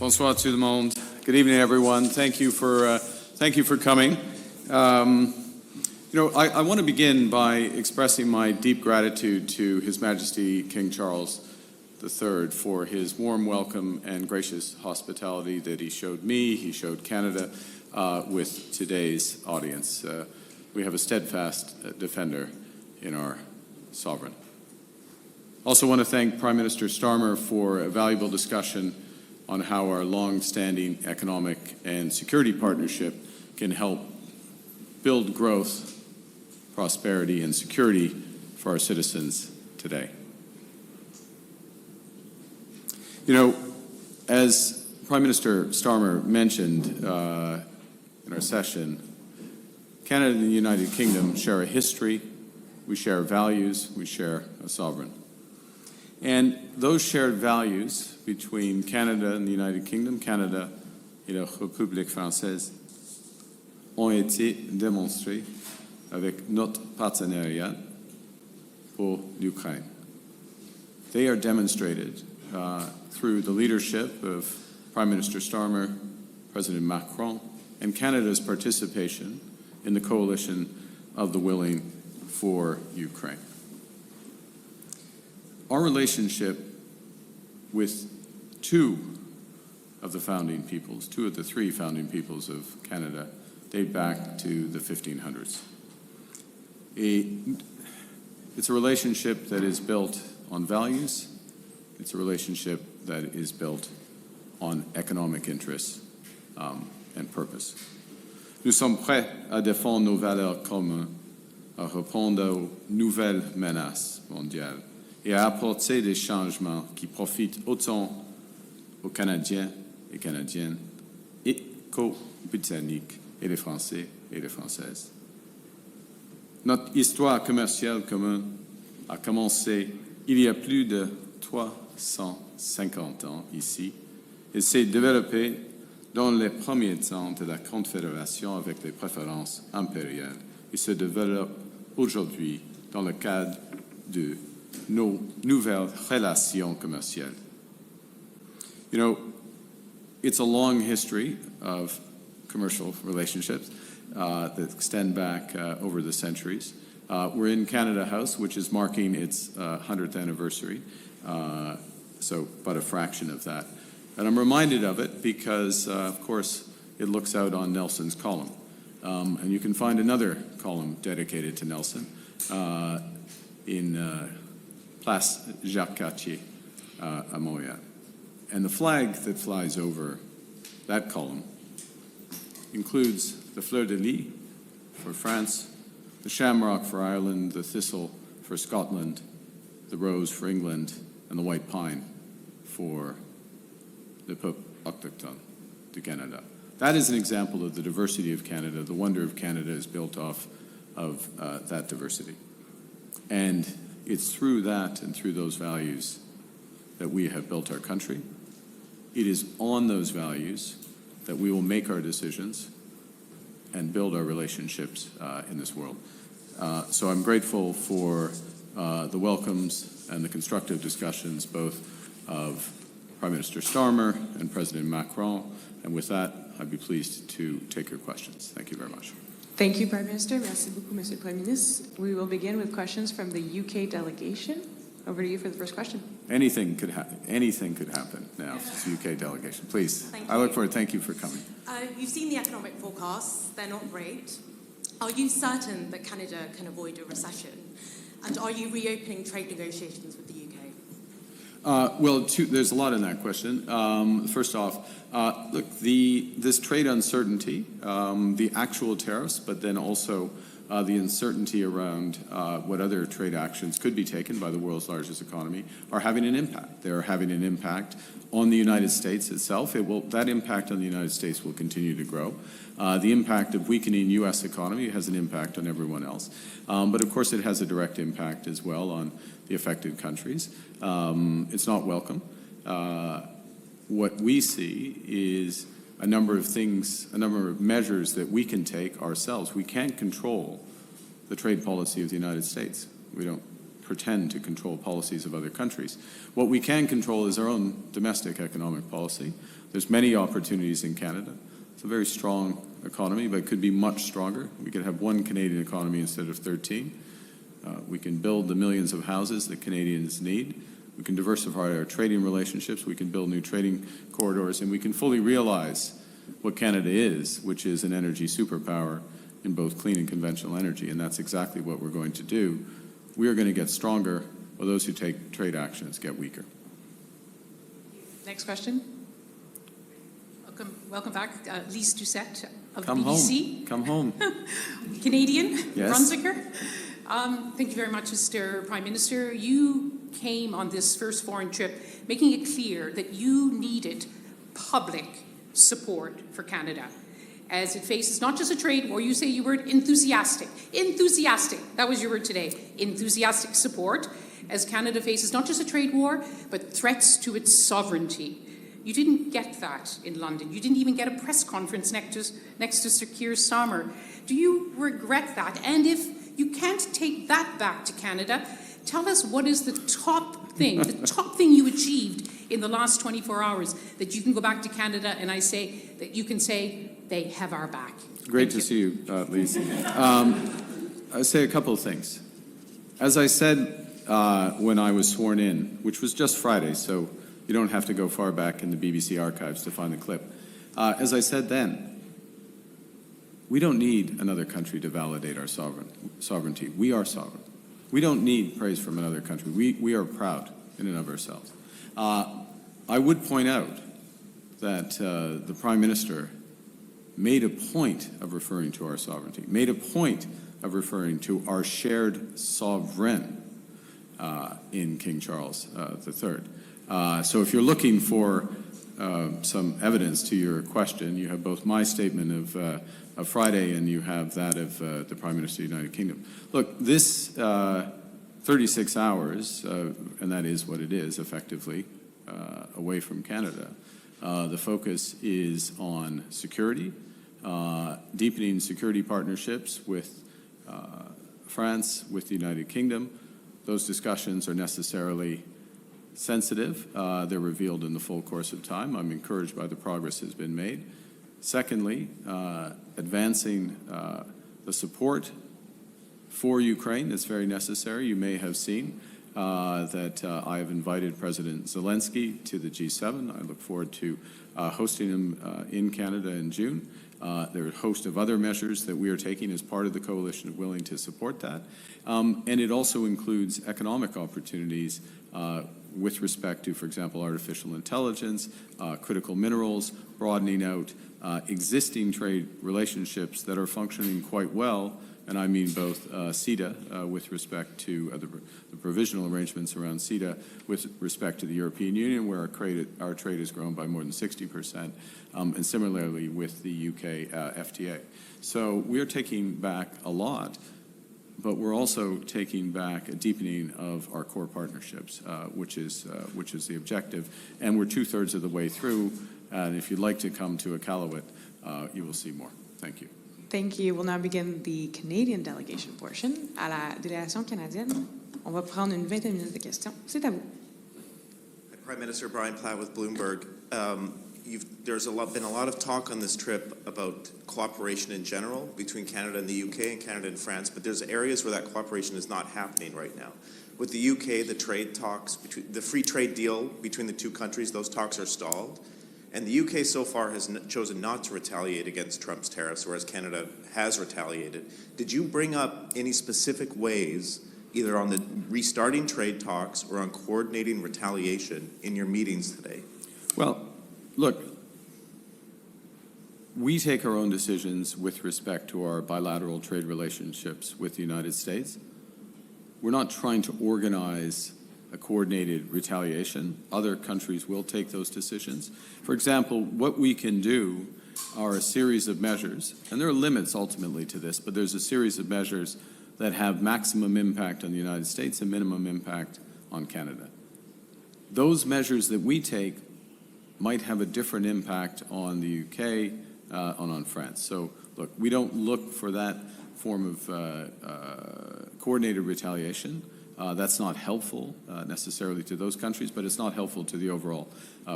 Bonsoir tout le monde. Good evening, everyone. Thank you for coming. I want to begin by expressing my deep gratitude to His Majesty King Charles III for his warm welcome and gracious hospitality that he showed me, he showed Canada with today's audience. We have a steadfast defender in our sovereign. Also want to thank Prime Minister Starmer for a valuable discussion on how our long-standing economic and security partnership can help build growth, prosperity, and security for our citizens today. As Prime Minister Starmer mentioned in our session, Canada and the United Kingdom share a history, we share values, we share a sovereign. And those shared values between Canada and the United Kingdom, Canada et la République française, ont été démontrés avec notre partenariat pour l'Ukraine. They are demonstrated through the leadership of Prime Minister Starmer, President Macron, and Canada's participation in the coalition of the willing for Ukraine. Our relationship with two of the three founding peoples of Canada, date back to the 1500s. It's a relationship that is built on values. It's a relationship that is built on economic interests and purpose. Nous sommes prêts à défendre nos valeurs communes, à répondre aux nouvelles menaces mondiales et à apporter des changements qui profitent autant aux Canadiens et Canadiennes et qu'aux Britanniques et les Français et les Françaises. Notre histoire commerciale commune a commencé il y a plus de 350 ans ici et s'est développée dans les premiers temps de la Confédération avec les préférences impériales et se développe aujourd'hui dans le cadre de nos nouvelles relations commerciales. It's a long history of commercial relationships that extend back over the centuries. We're in Canada House, which is marking its 100th anniversary, so but a fraction of that. And I'm reminded of it because, of course, it looks out on Nelson's column. And you can find another column dedicated to Nelson in Place Jacques-Cartier à Montréal. And the flag that flies over that column includes the fleur-de-lis for France, the shamrock for Ireland, the thistle for Scotland, the rose for England, and the white pine for the peuple autochtone de Canada. That is an example of the diversity of Canada. The wonder of Canada is built off of that diversity. And it's through that and through those values that we have built our country. It is on those values that we will make our decisions and build our relationships in this world. So I'm grateful for the welcomes and the constructive discussions both of Prime Minister Starmer and President Macron. And with that, I'd be pleased to take your questions. Thank you very much. Thank you, Prime Minister. Merci beaucoup, Monsieur le Premier ministre. We will begin with questions from the UK delegation. Over to you for the first question. Anything could happen now. It's the UK delegation. Please. Thank I look forward. Thank you for coming. You've seen the economic forecasts. They're not great. Are you certain that Canada can avoid a recession? And are you reopening trade negotiations with the UK? There's a lot in that question. First off, look, this trade uncertainty, the actual tariffs, but then also the uncertainty around what other trade actions could be taken by the world's largest economy are having an impact. They're having an impact on the United States itself. That impact on the United States will continue to grow. The impact of weakening U.S. economy has an impact on everyone else. But of course, it has a direct impact as well on the affected countries. It's not welcome. What we see is a number of measures that we can take ourselves. We can't control the trade policy of the United States. We don't pretend to control policies of other countries. What we can control is our own domestic economic policy. There's many opportunities in Canada. It's a very strong economy, but it could be much stronger. We could have one Canadian economy instead of 13. We can build the millions of houses that Canadians need. We can diversify our trading relationships. We can build new trading corridors, and we can fully realize what Canada is, which is an energy superpower in both clean and conventional energy, and that's exactly what we're going to do. We are going to get stronger, while those who take trade actions get weaker. Next question. Welcome back, Lise Doucette of Come BBC. home. Come home. Canadian, Yes. Brunswicker. Thank you very much, Mr. Prime Minister. You came on this first foreign trip making it clear that you needed public support for Canada as it faces not just a trade war, you say you were enthusiastic. Enthusiastic, that was your word today. Enthusiastic support as Canada faces not just a trade war, but threats to its sovereignty. You didn't get that in London. You didn't even get a press conference next to Sir Keir Starmer. Do you regret that? And if you can't take that back to Canada, tell us what is the top thing you achieved in the last 24 hours that you can go back to Canada and that you can say they have our back. Great to see you, Lise. I'll say a couple of things. As I said when I was sworn in, which was just Friday, so you don't have to go far back in the BBC archives to find the clip. As I said then, we don't need another country to validate our sovereignty. We are sovereign. We don't need praise from another country. We are proud in and of ourselves. I would point out that the Prime Minister made a point of referring to our sovereignty, made a point of referring to our shared sovereign in King Charles III. So if you're looking for some evidence to your question, you have both my statement of Friday and you have that of the Prime Minister of the United Kingdom. Look, this 36 hours, and that is what it is effectively, away from Canada, the focus is on security, deepening security partnerships with France, with the United Kingdom. Those discussions are necessarily sensitive. They're revealed in the full course of time. I'm encouraged by the progress that has been made. Secondly, advancing the support for Ukraine is very necessary. You may have seen that I have invited President Zelensky to the G7. I look forward to hosting him in Canada in June. There are a host of other measures that we are taking as part of the coalition willing to support that. And it also includes economic opportunities with respect to, for example, artificial intelligence, critical minerals, broadening out existing trade relationships that are functioning quite well, and I mean both CETA with respect to the provisional arrangements around CETA with respect to the European Union, where our trade has grown by more than 60%, and similarly with the UK FTA. So we are taking back a lot, but we're also taking back a deepening of our core partnerships, which is the objective. And we're 2/3 of the way through. And if you'd like to come to Iqaluit, you will see more. Thank you. Thank you. We'll now begin the Canadian delegation portion. À la délégation canadienne, on va prendre une vingtaine de minutes de questions. C'est à vous. Prime Minister Brian Platt with Bloomberg. There's been a lot of talk on this trip about cooperation in general between Canada and the UK and Canada and France, but there's areas where that cooperation is not happening right now. With the UK, the trade talks, the free trade deal between the two countries, those talks are stalled. And the UK so far has chosen not to retaliate against Trump's tariffs, whereas Canada has retaliated. Did you bring up any specific ways, either on the restarting trade talks or on coordinating retaliation in your meetings today? Well, look, we take our own decisions with respect to our bilateral trade relationships with the United States. We're not trying to organize a coordinated retaliation. Other countries will take those decisions. For example, what we can do are a series of measures, and there are limits ultimately to this, but there's a series of measures that have maximum impact on the United States and minimum impact on Canada. Those measures that we take might have a different impact on the UK and on France. So, look, we don't look for that form of coordinated retaliation. That's not helpful necessarily to those countries, but it's not helpful to the overall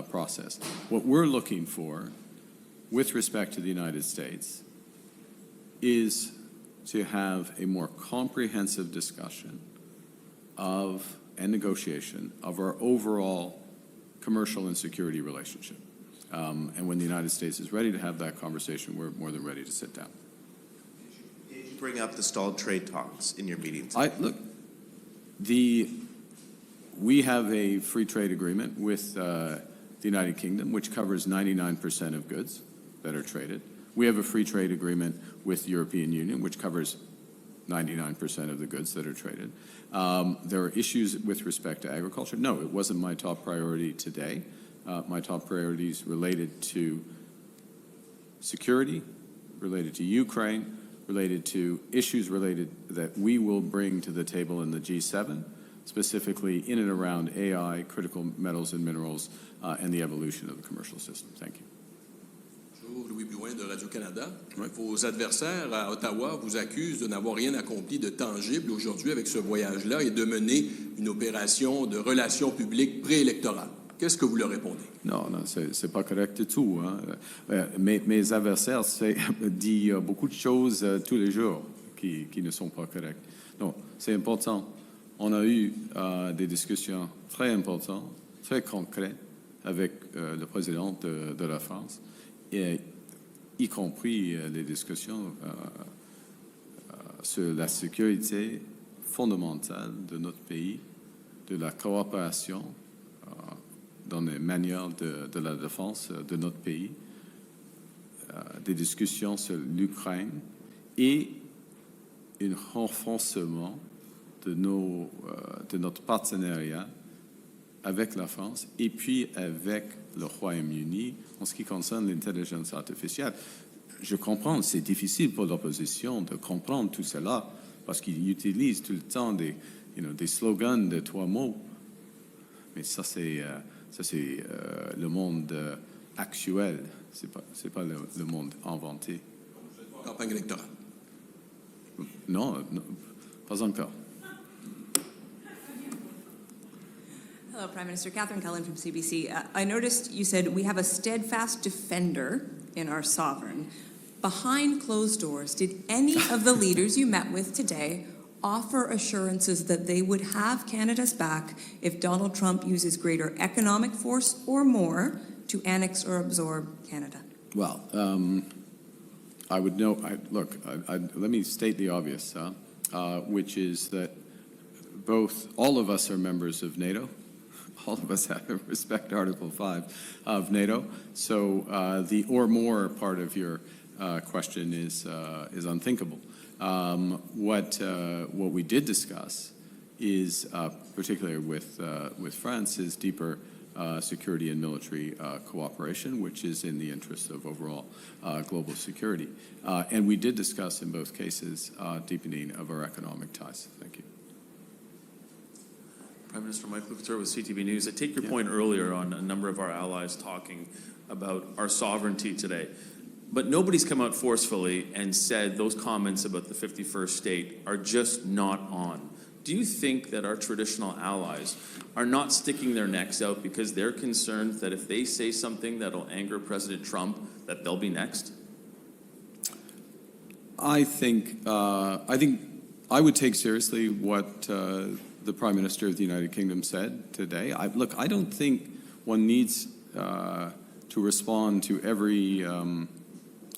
process. What we're looking for with respect to the United States is to have a more comprehensive discussion of and negotiation of our overall commercial and security relationship. And when the United States is ready to have that conversation, we're more than ready to sit down. Did you bring up the stalled trade talks in your meetings? We have a free trade agreement with the United Kingdom, which covers 99% of goods that are traded. We have a free trade agreement with the European Union, which covers 99% of the goods that are traded. There are issues with respect to agriculture. No, it wasn't my top priority today. My top priorities related to security, related to Ukraine, related to issues related that we will bring to the table in the G7, specifically in and around AI, critical metals and minerals, and the evolution of the commercial system. Thank you. Bonjour, Louis Blouin de Radio-Canada. Vos adversaires à Ottawa vous accusent de n'avoir rien accompli de tangible aujourd'hui avec ce voyage-là et de mener une opération de relations publiques préélectorale. Qu'est-ce que vous leur répondez? Non, non, c'est pas correct du tout. Hein. Mes adversaires disent beaucoup de choses tous les jours qui ne sont pas correctes. Non, c'est important. On a eu des discussions très importantes, très concrètes avec le président de la France, et y compris les discussions sur la sécurité fondamentale de notre pays, de la coopération dans les manières de la défense de notre pays, des discussions sur l'Ukraine et un renforcement de notre partenariat avec la France et puis avec le Royaume-Uni en ce qui concerne l'intelligence artificielle. Je comprends, c'est difficile pour l'opposition de comprendre tout cela parce qu'ils utilisent tout le temps des slogans de 3 mots. Mais ça, c'est le monde actuel. C'est pas le monde inventé. Campagne électorale. Non, pas encore. Hello, Prime Minister. Catherine Cullen from CBC. I noticed you said we have a steadfast defender in our sovereign. Behind closed doors, did any of the leaders you met with today offer assurances that they would have Canada's back if Donald Trump uses greater economic force or more to annex or absorb Canada? Well, I would know. Let me state the obvious, which is that all of us are members of NATO. All of us have to respect Article 5 of NATO. So the or more part of your question is unthinkable. What we did discuss is, particularly with France, is deeper security and military cooperation, which is in the interest of overall global security. And we did discuss in both cases deepening of our economic ties. Thank you. Prime Minister Michael Couture with CTV News. I take your point earlier on a number of our allies talking about our sovereignty today. But nobody's come out forcefully and said those comments about the 51st state are just not on. Do you think that our traditional allies are not sticking their necks out because they're concerned that if they say something that'll anger President Trump, that they'll be next? I think I would take seriously what the Prime Minister of the United Kingdom said today. I don't think one needs to respond to every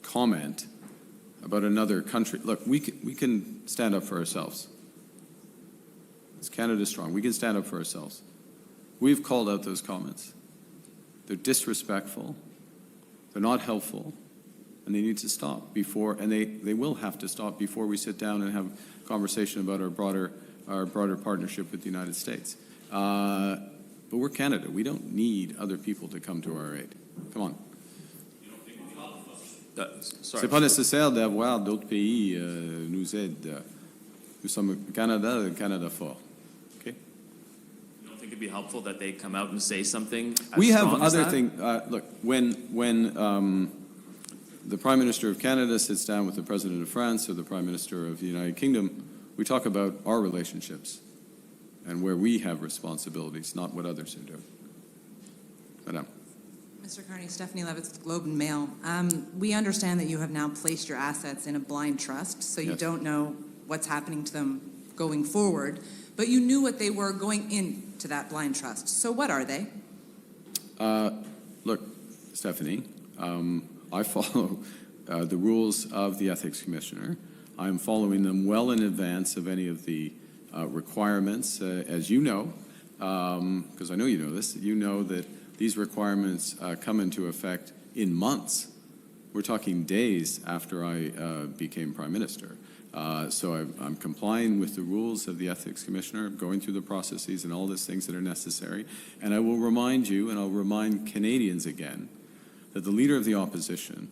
comment about another country. Look, we can stand up for ourselves. It's Canada strong. We can stand up for ourselves. We've called out those comments. They're disrespectful. They're not helpful. And they need to stop before, and they will have to stop before we sit down and have a conversation about our broader partnership with the United States. But we're Canada. We don't need other people to come to our aid. Come on. C'est pas nécessaire d'avoir d'autres pays nous aident. Nous sommes Canada, le Canada fort. Okay. You don't think it'd be helpful that they come out and say something? We have other things. Look, when the Prime Minister of Canada sits down with the President of France or the Prime Minister of the United Kingdom, we talk about our relationships. and where we have responsibilities, not what others are doing. Madame. Mr. Carney, Stephanie Levitz with the Globe and Mail. We understand that you have now placed your assets in a blind trust, so you Yes. don't know what's happening to them going forward, but you knew what they were going into that blind trust. So what are they? Look, Stephanie, I follow the rules of the Ethics Commissioner. I'm following them well in advance of any of the requirements, as you know, because I know you know this. You know that these requirements come into effect in months. We're talking days after I became Prime Minister. So I'm complying with the rules of the Ethics Commissioner, going through the processes and all these things that are necessary. And I will remind you, and I'll remind Canadians again, that the Leader of the Opposition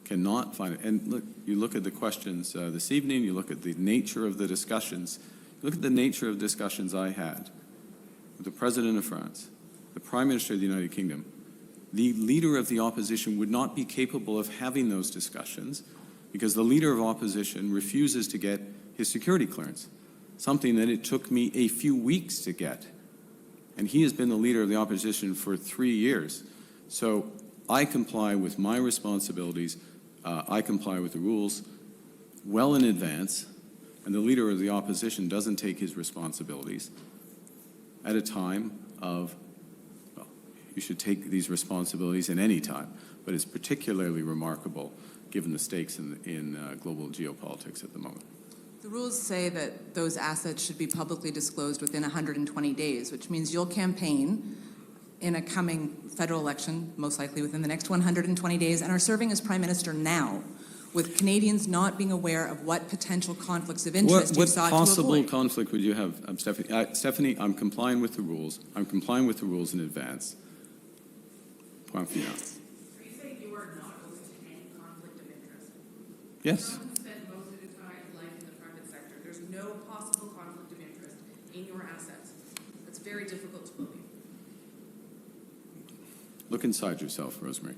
cannot find it. And look, you look at the questions this evening, you look at the nature of the discussions, look at the nature of discussions I had with the President of France, the Prime Minister of the United Kingdom. The Leader of the Opposition would not be capable of having those discussions because the Leader of Opposition refuses to get his security clearance, something that it took me a few weeks to get. And he has been the Leader of the Opposition for 3 years. So I comply with my responsibilities, I comply with the rules well in advance, and the Leader of the Opposition doesn't take his responsibilities at a time of, well, you should take these responsibilities in any time, but it's particularly remarkable given the stakes in global geopolitics at the moment. The rules say that those assets should be publicly disclosed within 120 days, which means you'll campaign in a coming federal election, most likely within the next 120 days, and are serving as Prime Minister now, with Canadians not being aware of what potential conflicts of interest you What sought to possible avoid. conflict would you have, Stephanie? Stephanie, I'm complying with the rules. I'm complying with the rules in advance. Point final. Are you saying you are not open to any conflict of interest? Yes. Someone spent most of his life in the private sector. There's no possible conflict of interest in your assets. That's very difficult to believe. Look inside yourself, Rosemary.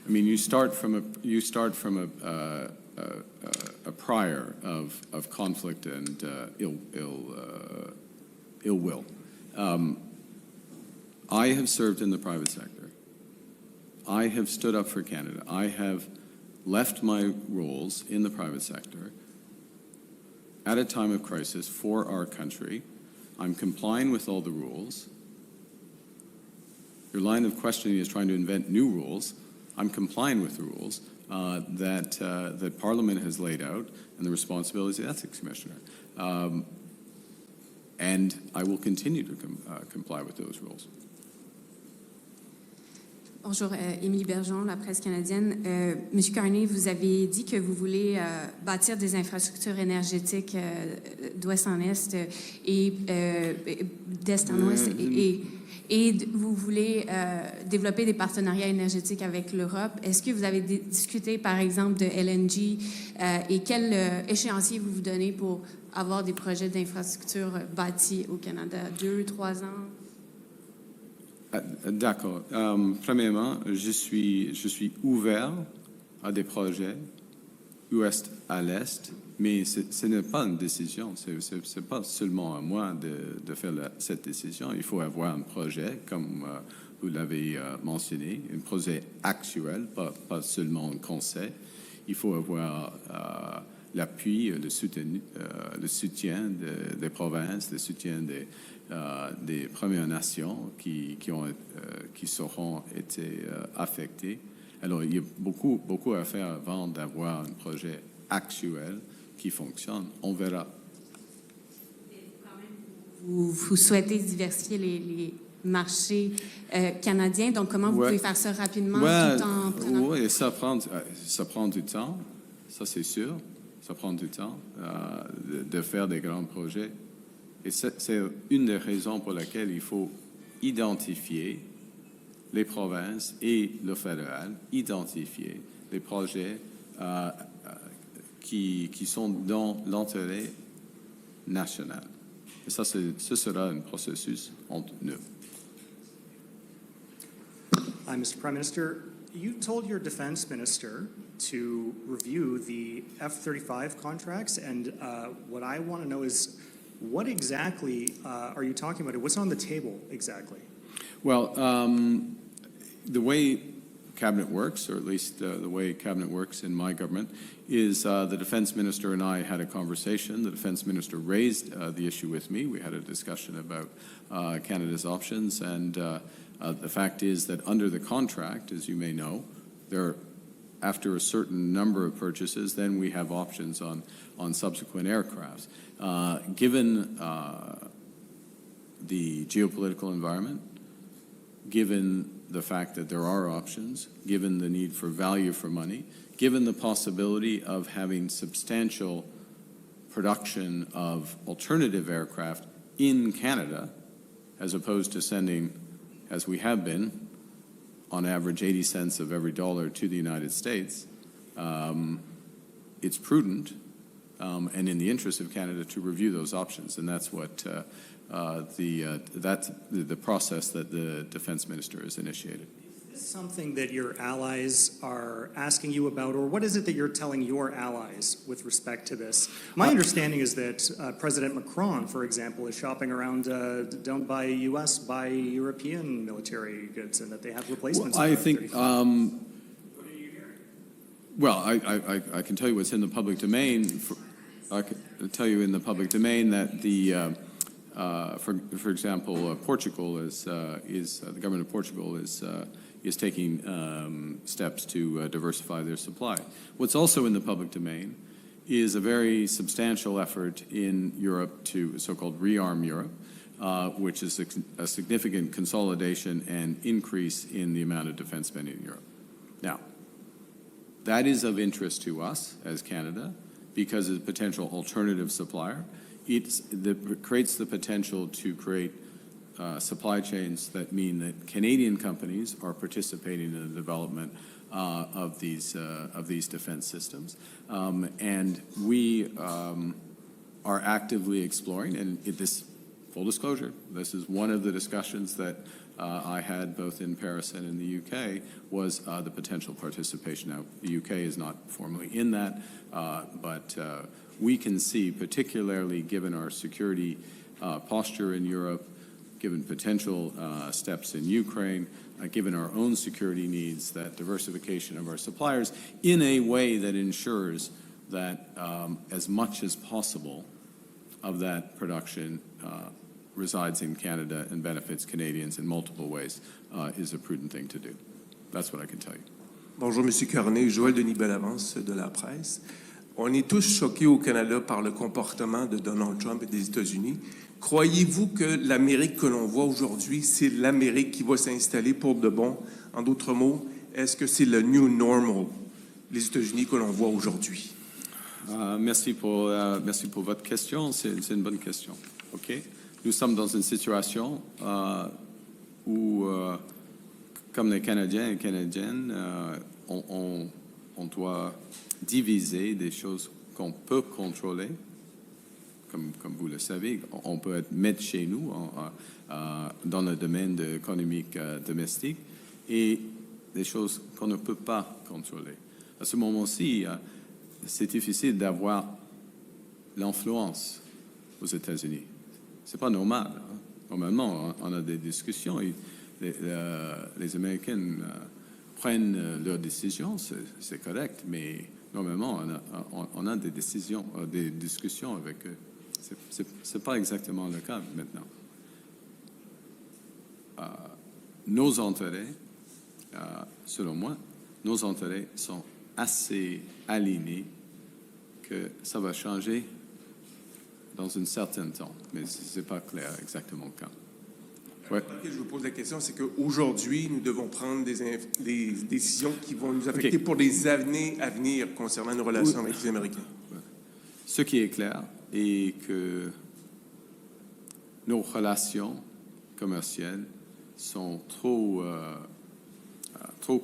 I mean, you start from a prior of conflict and ill will. I have served in the private sector. I have stood up for Canada. I have left my roles in the private sector at a time of crisis for our country. I'm complying with all the rules. Your line of questioning is trying to invent new rules. I'm complying with the rules that Parliament has laid out and the responsibilities of the Ethics Commissioner. And I will continue to comply with those rules. Bonjour, Émilie Bergeron, la presse canadienne. Monsieur Carney, vous avez dit que vous voulez bâtir des infrastructures énergétiques d'ouest en est et d'est en ouest et vous voulez développer des partenariats énergétiques avec l'Europe. Est-ce que vous avez discuté, par exemple, de LNG et quel échéancier vous donnez pour avoir des projets d'infrastructures bâtis au Canada? 2, 3 ans? D'accord. Premièrement, je suis ouvert à des projets ouest à l'est, mais ce n'est pas une décision. C'est pas seulement à moi de faire cette décision. Il faut avoir un projet, comme vous l'avez mentionné, un projet actuel, pas seulement un conseil. Il faut avoir l'appui, le soutien des provinces, le soutien des Premières Nations qui seront été affectées. Alors, il y a beaucoup à faire avant d'avoir un projet actuel qui fonctionne. On verra. Vous souhaitez diversifier les marchés canadiens, donc comment vous pouvez faire ça rapidement tout en prenant... Oui, ça prend du temps, ça c'est sûr. Ça prend du temps de faire des grands projets. Et c'est une des raisons pour laquelle il faut identifier les provinces et le fédéral, identifier les projets qui sont dans l'intérêt national. Et ça, ce sera un processus entre nous. Mr. Prime Minister, you told your defense minister to review the F-35 contracts, and what I want to know is, What exactly are you talking about? What's on the table exactly? Well, the way Cabinet works, or at least the way Cabinet works in my government, is the Defense Minister and I had a conversation. The Defense Minister raised the issue with me. We had a discussion about Canada's options, and the fact is that under the contract, as you may know, after a certain number of purchases, then we have options on subsequent aircrafts. Given the geopolitical environment, given the fact that there are options, given the need for value for money, given the possibility of having substantial production of alternative aircraft in Canada, as opposed to sending, as we have been, on average 80 cents of every dollar to the United States, it's prudent and in the interest of Canada to review those options. And that's what that's the process that the Defense Minister has initiated. Is this something that your allies are asking you about, or what is it that you're telling your allies with respect to this? My understanding is that President Macron, for example, is shopping around, don't buy U.S., buy European military goods, and that they have replacements. Well, I think, well, I can tell you what's in the public domain. I can tell you in the public domain that for example, Portugal the government of Portugal is taking steps to diversify their supply. What's also in the public domain is a very substantial effort in Europe to so-called rearm Europe, which is a significant consolidation and increase in the amount of defense spending in Europe. Now, that is of interest to us as Canada because as a potential alternative supplier. It creates the potential to create supply chains that mean that Canadian companies are participating in the development of these defense systems, and we are actively exploring. And this full disclosure, this is one of the discussions that I had both in Paris and in the UK was the potential participation. Now, the UK is not formally in that, but we can see, particularly given our security posture in Europe, given potential steps in Ukraine, given our own security needs, that diversification of our suppliers in a way that ensures that as much as possible of that production resides in Canada and benefits Canadians in multiple ways is a prudent thing to do. That's what I can tell you. Bonjour, Monsieur Carney, Joël Denis Bellavance de la presse. On est tous choqués au Canada par le comportement de Donald Trump et des États-Unis. Croyez-vous que l'Amérique que l'on voit aujourd'hui, c'est l'Amérique qui va s'installer pour de bon? En d'autres mots, est-ce que c'est le new normal, les États-Unis que l'on voit aujourd'hui? Merci pour votre question. C'est une bonne question. OK? Nous sommes dans une situation où, comme les Canadiens et Canadiennes, on doit diviser des choses qu'on peut contrôler, comme vous le savez. On peut mettre chez nous dans le domaine économique domestique et des choses qu'on ne peut pas contrôler. À ce moment-ci, c'est difficile d'avoir l'influence aux États-Unis. C'est pas normal. Hein? Normalement, on a des discussions. Et les Américains prennent leurs décisions, c'est correct, mais normalement, on a des discussions avec eux. C'est pas exactement le cas maintenant. Nos intérêts, selon moi, nos intérêts sont assez alignés que ça va changer dans un certain temps, mais c'est pas clair exactement quand. Ouais. Je vous pose la question, c'est qu'aujourd'hui, nous devons prendre des décisions qui vont nous affecter pour des années à venir concernant nos relations avec les Américains. Ce qui est clair est que nos relations commerciales sont trop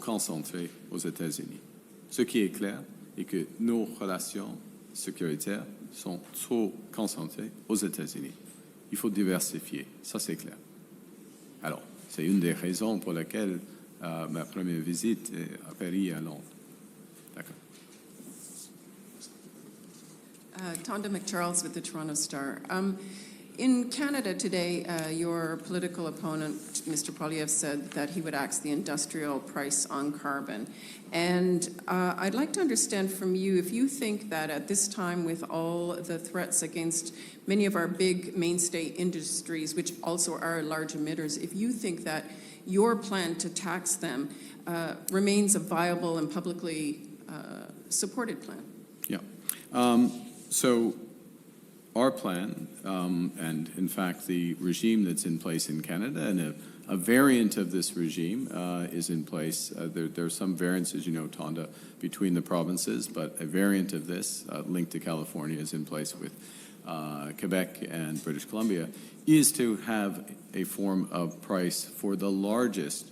concentrées aux États-Unis. Ce qui est clair est que nos relations sécuritaires sont trop concentrées aux États-Unis. Il faut diversifier, ça c'est clair. Alors, c'est une des raisons pour lesquelles ma première visite est à Paris et à Londres. D'accord. Tonda McCharles with the Toronto Star. In Canada today, your political opponent, Mr. Poilievre, said that he would axe the industrial price on carbon. And I'd like to understand from you if you think that at this time, with all the threats against many of our big mainstay industries, which also are large emitters, if you think that your plan to tax them remains a viable and publicly supported plan. Yeah. So our plan, and in fact the regime that's in place in Canada, and a variant of this regime is in place. There are some variances, you know, Tonda, between the provinces, but a variant of this linked to California is in place with Quebec and British Columbia, is to have a form of price for the largest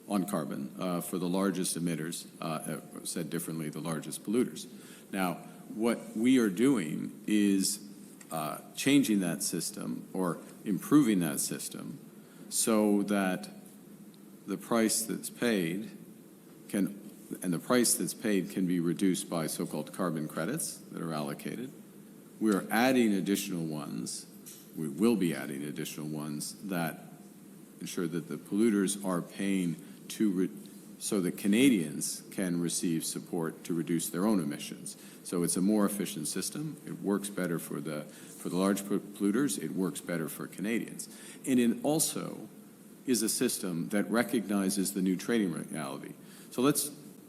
on carbon, for the largest emitters, said differently, the largest polluters. Now, what we are doing is changing that system or improving that system so that the price that's paid can be reduced by so-called carbon credits that are allocated. We are adding additional ones. We will be adding additional ones that ensure that the polluters are paying so that Canadians can receive support to reduce their own emissions. So it's a more efficient system. It works better for the large polluters. It works better for Canadians. And it also is a system that recognizes the new trading reality. So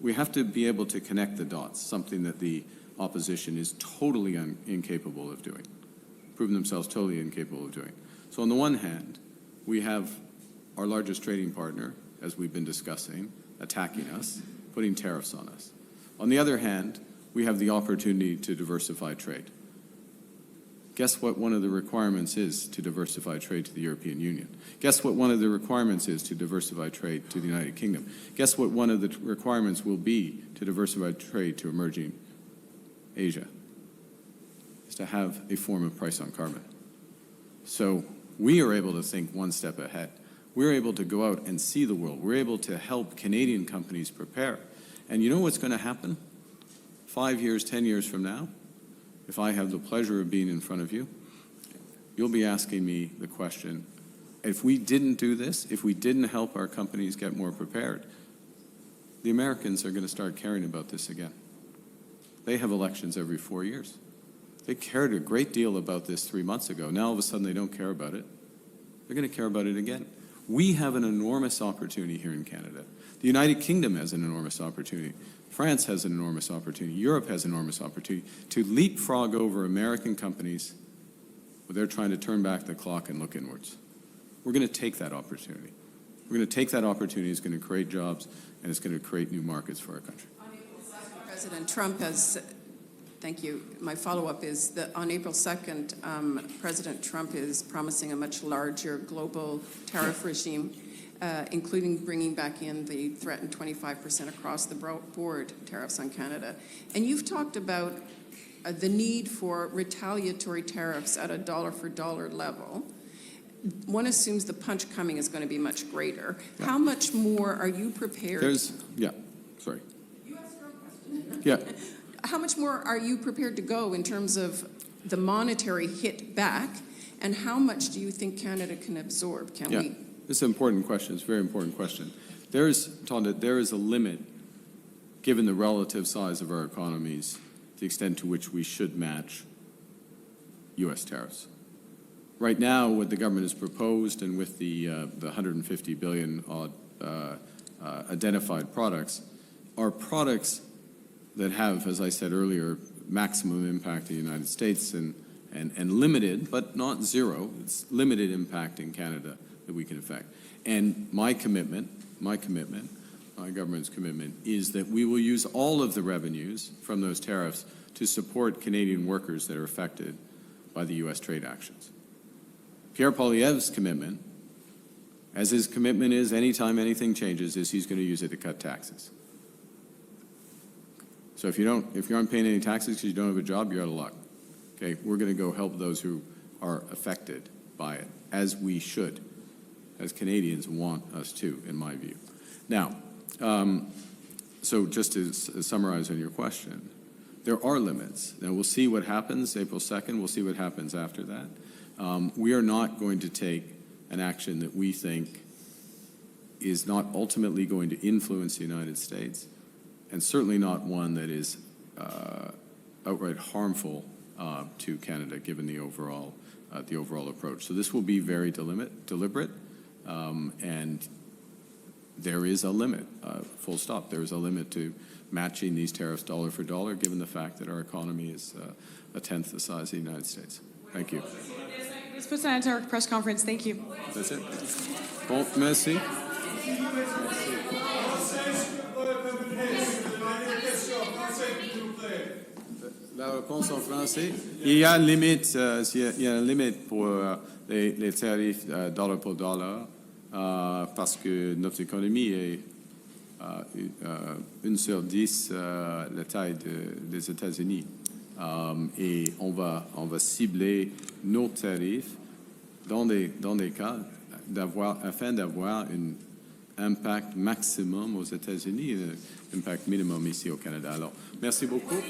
we have to be able to connect the dots, something that the opposition is totally incapable of doing, proven themselves totally incapable of doing. So on the one hand, we have our largest trading partner, as we've been discussing, attacking us, putting tariffs on us. On the other hand, we have the opportunity to diversify trade. Guess what one of the requirements is to diversify trade to the European Union? Guess what one of the requirements is to diversify trade to the United Kingdom? Guess what one of the requirements will be to diversify trade to emerging Asia? Is to have a form of price on carbon. So we are able to think one step ahead. We're able to go out and see the world. We're able to help Canadian companies prepare. And you know what's going to happen 5 years, 10 years from now? If I have the pleasure of being in front of you, you'll be asking me the question, if we didn't do this, if we didn't help our companies get more prepared, the Americans are going to start caring about this again. They have elections every 4 years. They cared a great deal about this 3 months ago. Now all of a sudden they don't care about it. They're going to care about it again. We have an enormous opportunity here in Canada. The United Kingdom has an enormous opportunity. France has an enormous opportunity. Europe has an enormous opportunity to leapfrog over American companies where they're trying to turn back the clock and look inwards. We're going to take that opportunity. We're going to take that opportunity. It's going to create jobs, and it's going to create new markets for our country. President Trump has, thank you. My follow-up is that on April 2nd, President Trump is promising a much larger global tariff regime, including bringing back in the threatened 25% across the board tariffs on Canada. And you've talked about the need for retaliatory tariffs at a dollar-for-dollar level. One assumes the punch coming is going to be much greater. Yeah. How much more are you prepared? You asked her a question. Yeah. How much more are you prepared to go in terms of the monetary hit back, and how much do you think Canada can absorb? Can we? It's an important question. It's a very important question. There is a limit, given the relative size of our economies, the extent to which we should match U.S. tariffs. Right now, what the government has proposed, and with the 150 billion odd identified products, are products that have, as I said earlier, maximum impact in the United States and limited, but not zero. It's limited impact in Canada that we can affect. And my government's commitment is that we will use all of the revenues from those tariffs to support Canadian workers that are affected by the U.S. trade actions. Pierre Poilievre's commitment, as his commitment is anytime anything changes, is he's going to use it to cut taxes. So if you aren't paying any taxes because you don't have a job, you're out of luck. Okay, we're going to go help those who are affected by it, as we should, as Canadians want us to, in my view. Now, so just to summarize on your question, there are limits. Now, we'll see what happens April 2nd. We'll see what happens after that. We are not going to take an action that we think is not ultimately going to influence the United States, and certainly not one that is outright harmful to Canada, given the overall approach. So this will be very deliberate, and there is a limit, full stop. There is a limit to matching these tariffs dollar for dollar, given the fact that our economy is a tenth the size of the United States. Thank you. This puts an end to our press conference. Thank you. That's it. Bon, merci. La réponse en français. Il y a une limite, pour les tarifs dollar pour dollar, parce que notre économie est 1 sur 10 la taille des États-Unis. Et on va cibler nos tarifs dans des cas afin d'avoir un impact maximum aux États-Unis et un impact minimum ici au Canada. Alors, merci beaucoup.